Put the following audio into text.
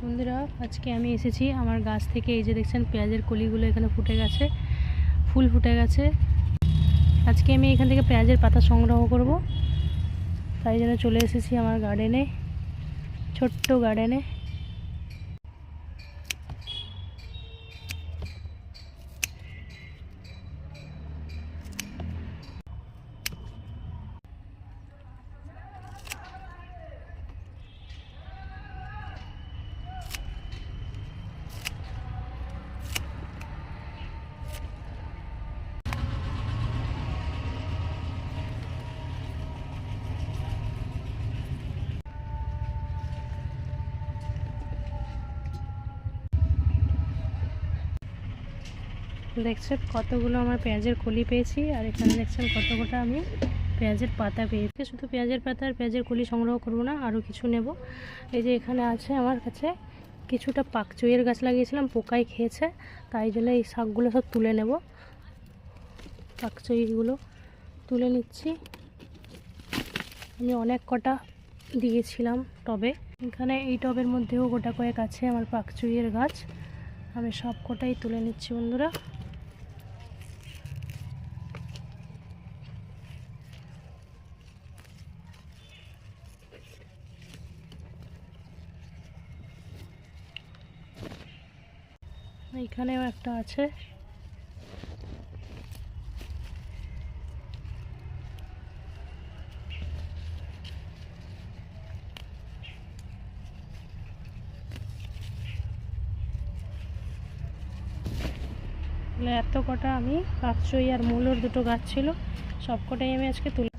বন্ধুরা, আজকে আমি এসেছি আমার গাছ থেকে। এই যে দেখছেন পেঁয়াজের কলিগুলো এখানে ফুটে গেছে, ফুল ফুটে গেছে। আজকে আমি এখান থেকে পেঁয়াজের পাতা সংগ্রহ করব, তাই জন্য চলে এসেছি আমার গার্ডেনে, ছোট্ট গার্ডেনে। দেখছেন কতগুলো আমার পেঁয়াজের কলি পেয়েছি, আর এখানে দেখছেন কত কটা আমি পেঁয়াজের পাতা পেয়েছি। শুধু পেঁয়াজের পাতা আর পেঁয়াজের কলি সংগ্রহ করব না, আরও কিছু নেব। এই যে এখানে আছে আমার কাছে কিছুটা পাকচইয়ের গাছ লাগিয়েছিলাম, পোকায় খেয়েছে, তাই জন্য এই শাকগুলো সব তুলে নেব। পাকচইগুলো তুলে নিচ্ছি। আমি অনেক কটা দিয়েছিলাম টবে, এখানে এই টবের মধ্যেও গোটা কয়েক আছে আমার পাকচইয়ের গাছ। আমি সব কটাই তুলে নিচ্ছি বন্ধুরা। এইখানেও একটা আছে। এত কটা আমি পাকচই আর মূলোর দুটো গাছ ছিল, সব কটাই আমি আজকে তুলে